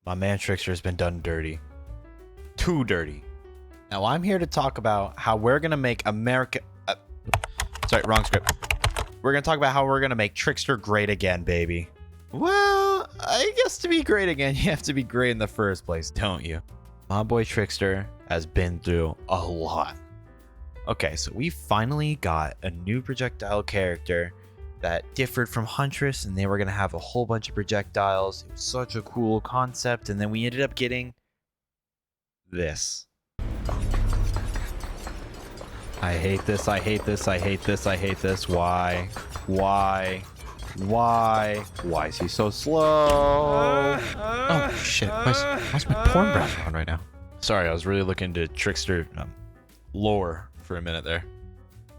My man Trickster has been done dirty. Too dirty. Now I'm here to talk about how we're going to make America... sorry, wrong script. We're going to talk about how we're going to make Trickster great again, baby. Well, I guess to be great again, you have to be great in the first place, don't you? My boy Trickster has been through a lot. Okay, so we finally got a new projectile character that differed from Huntress, and they were going to have a whole bunch of projectiles. It was such a cool concept, and then we ended up getting this. I hate this, I hate this, I hate this, I hate this. Why? Why? Is he so slow? Oh shit, why's my porn browser on right now? Sorry, I was really looking to Trickster lore for a minute there.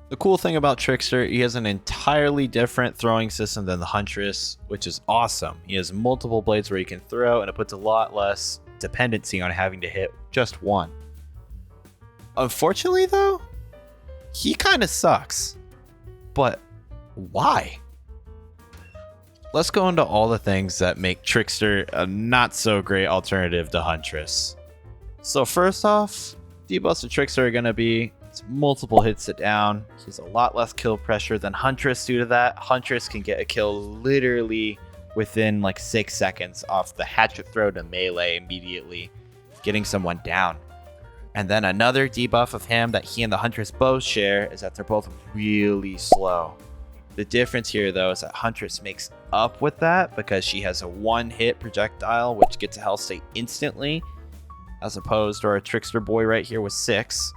The cool thing about Trickster, he has an entirely different throwing system than the Huntress, which is awesome. He has multiple blades where he can throw, and it puts a lot less dependency on having to hit just one. Unfortunately though, he kind of sucks. But why? Let's go into all the things that make Trickster a not so great alternative to Huntress. So first off, debuffs to Trickster are going to be multiple hits it down. He has a lot less kill pressure than Huntress due to that. Huntress can get a kill literally within like 6 seconds off the hatchet throw to melee immediately, getting someone down. And then another debuff of him that he and the Huntress both share is that they're both really slow. The difference here though is that Huntress makes up with that because she has a one-hit projectile which gets a health state instantly, as opposed to our Trickster boy right here with 6.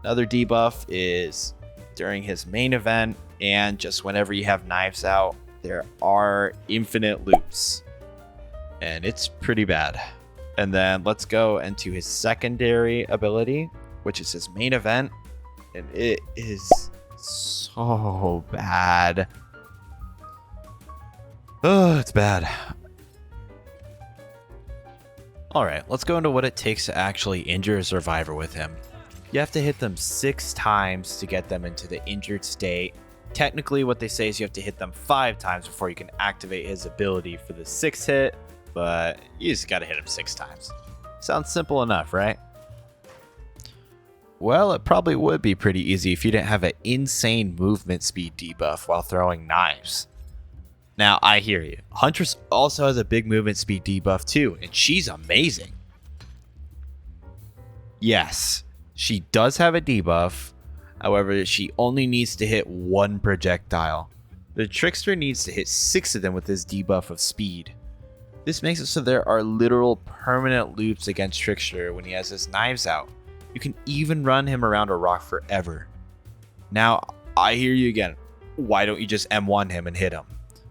Another debuff is during his main event and just whenever you have knives out, there are infinite loops. And it's pretty bad. And then let's go into his secondary ability, which is his main event. And it is so bad. Oh, it's bad. Alright, let's go into what it takes to actually injure a survivor with him. You have to hit them 6 times to get them into the injured state. Technically, what they say is you have to hit them 5 times before you can activate his ability for the 6th hit, but you just gotta hit him 6 times. Sounds simple enough, right? Well, it probably would be pretty easy if you didn't have an insane movement speed debuff while throwing knives. Now, I hear you. Huntress also has a big movement speed debuff too, and she's amazing. Yes, she does have a debuff. However, she only needs to hit 1 projectile. The Trickster needs to hit 6 of them with his debuff of speed. This makes it so there are literal permanent loops against Trickster when he has his knives out. You can even run him around a rock forever. Now, I hear you again. Why don't you just M1 him and hit him?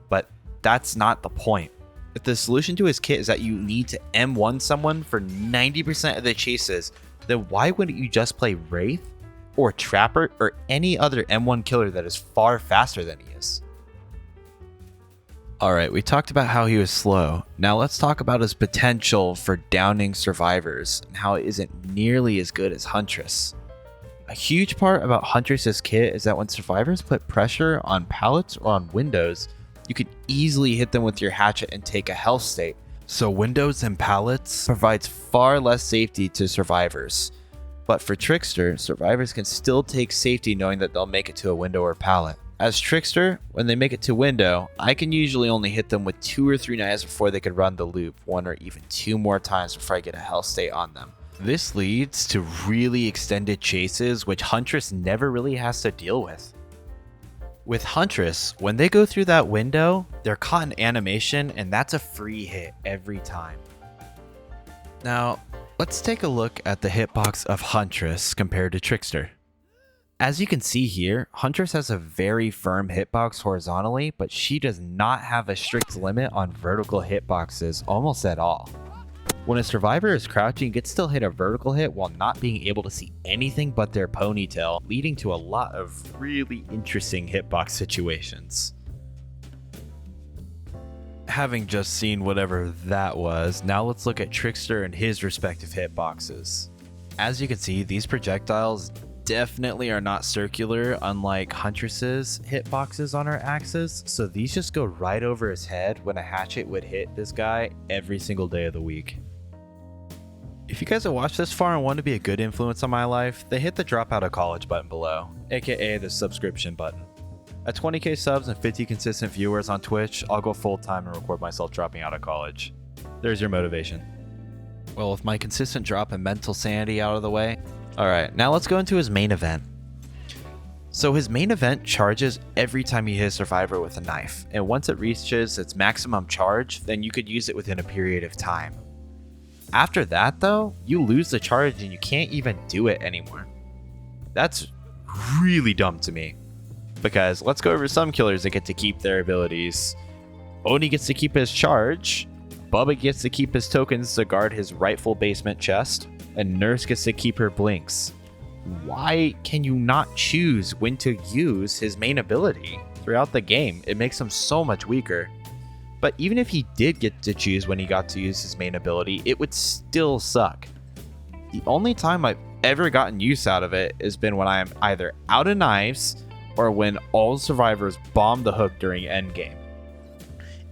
But that's not the point. If the solution to his kit is that you need to M1 someone for 90% of the chases, then why wouldn't you just play Wraith or Trapper or any other M1 killer that is far faster than he is? Alright, we talked about how he was slow. Now let's talk about his potential for downing survivors and how it isn't nearly as good as Huntress. A huge part about Huntress's kit is that when survivors put pressure on pallets or on windows, you can easily hit them with your hatchet and take a health state. So windows and pallets provides far less safety to survivors. But for Trickster, survivors can still take safety knowing that they'll make it to a window or pallet. As Trickster, when they make it to window, I can usually only hit them with 2 or 3 knives before they could run the loop, 1 or even 2 more times before I get a health state on them. This leads to really extended chases, which Huntress never really has to deal with. With Huntress, when they go through that window, they're caught in animation, and that's a free hit every time. Now, let's take a look at the hitbox of Huntress compared to Trickster. As you can see here, Huntress has a very firm hitbox horizontally, but she does not have a strict limit on vertical hitboxes almost at all. When a survivor is crouching, you can still hit a vertical hit while not being able to see anything but their ponytail, leading to a lot of really interesting hitbox situations. Having just seen whatever that was, now let's look at Trickster and his respective hitboxes. As you can see, these projectiles definitely are not circular, unlike Huntress's hitboxes on her axes, so these just go right over his head when a hatchet would hit this guy every single day of the week. If you guys have watched this far and want to be a good influence on my life, then hit the drop out of college button below, aka the subscription button. At 20k subs and 50 consistent viewers on Twitch, I'll go full time and record myself dropping out of college. There's your motivation. Well, with my consistent drop in mental sanity out of the way, alright, now let's go into his main event. So his main event charges every time you hit a survivor with a knife, and once it reaches its maximum charge, then you could use it within a period of time. After that though, you lose the charge and you can't even do it anymore. That's really dumb to me, because let's go over some killers that get to keep their abilities. Oni gets to keep his charge, Bubba gets to keep his tokens to guard his rightful basement chest, and Nurse gets to keep her blinks. Why can you not choose when to use his main ability throughout the game? It makes him so much weaker. But even if he did get to choose when he got to use his main ability, it would still suck. The only time I've ever gotten use out of it has been when I am either out of knives or when all survivors bomb the hook during endgame.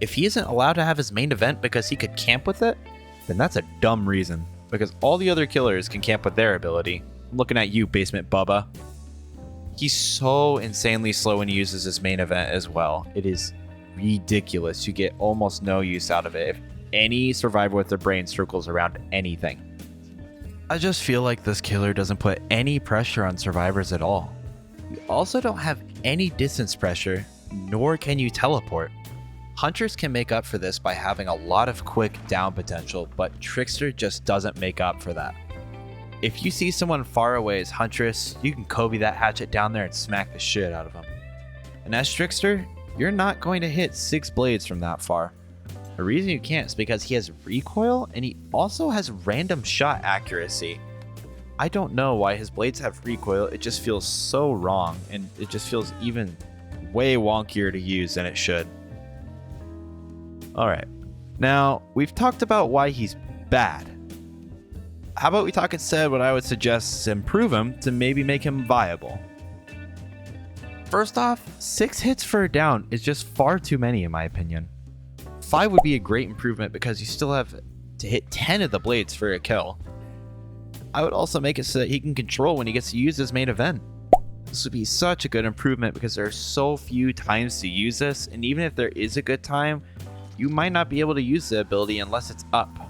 If he isn't allowed to have his main event because he could camp with it, then that's a dumb reason, because all the other killers can camp with their ability. I'm looking at you, Basement Bubba. He's so insanely slow when he uses his main event as well. It is ridiculous. You get almost no use out of it if any survivor with their brain circles around anything. I just feel like this killer doesn't put any pressure on survivors at all. You also don't have any distance pressure, nor can you teleport. Huntress can make up for this by having a lot of quick down potential, but Trickster just doesn't make up for that. If you see someone far away as Huntress, you can Kobe that hatchet down there and smack the shit out of him. And as Trickster, you're not going to hit 6 blades from that far. The reason you can't is because he has recoil and he also has random shot accuracy. I don't know why his blades have recoil, it just feels so wrong, and it just feels even way wonkier to use than it should. Alright, now we've talked about why he's bad. How about we talk instead what I would suggest is improve him to maybe make him viable. First off, 6 hits for a down is just far too many in my opinion. 5 would be a great improvement because you still have to hit 10 of the blades for a kill. I would also make it so that he can control when he gets to use his main event. This would be such a good improvement because there are so few times to use this, and even if there is a good time, you might not be able to use the ability unless it's up.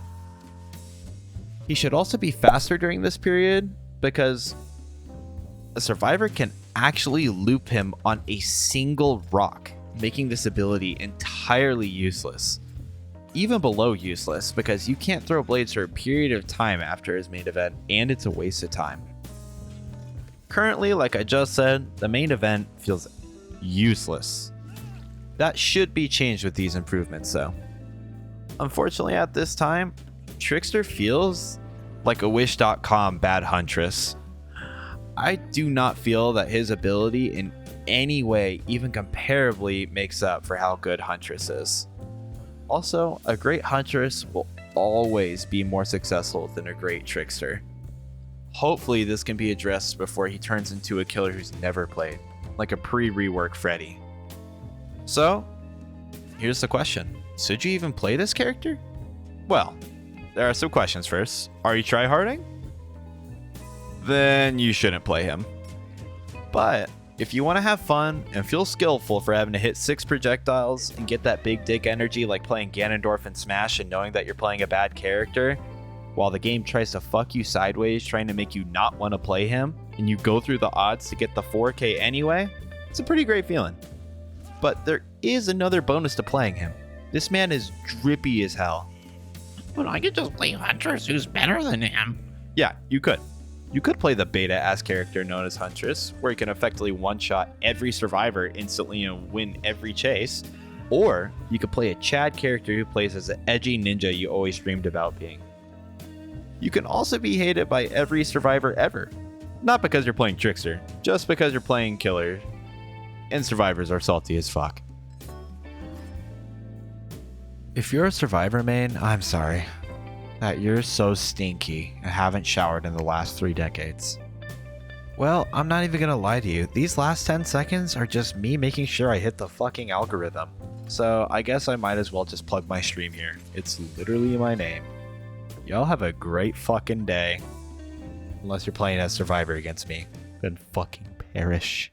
He should also be faster during this period because a survivor can actually loop him on a single rock, making this ability entirely useless. Even below useless, because you can't throw blades for a period of time after his main event, and it's a waste of time. Currently, like I just said, the main event feels useless. That should be changed with these improvements though. Unfortunately at this time, Trickster feels like a Wish.com bad Huntress. I do not feel that his ability in any way even comparably makes up for how good Huntress is. Also, a great Huntress will always be more successful than a great Trickster. Hopefully this can be addressed before he turns into a killer who's never played, like a pre-rework Freddy. So, here's the question. Should you even play this character? Well, there are some questions first. Are you tryharding? Then you shouldn't play him. But if you want to have fun and feel skillful for having to hit 6 projectiles and get that big dick energy like playing Ganondorf in Smash and knowing that you're playing a bad character, while the game tries to fuck you sideways trying to make you not want to play him, and you go through the odds to get the 4K anyway, it's a pretty great feeling. But there is another bonus to playing him. This man is drippy as hell. But I could just play Huntress who's better than him. Yeah, you could. You could play the beta-ass character known as Huntress, where you can effectively one-shot every survivor instantly and win every chase. Or you could play a Chad character who plays as the edgy ninja you always dreamed about being. You can also be hated by every survivor ever. Not because you're playing Trickster, just because you're playing killer. And survivors are salty as fuck. If you're a survivor main, I'm sorry that you're so stinky and haven't showered in the last 3 decades. Well, I'm not even gonna lie to you. These last 10 seconds are just me making sure I hit the fucking algorithm. So I guess I might as well just plug my stream here. It's literally my name. Y'all have a great fucking day. Unless you're playing as Survivor against me. Then fucking perish.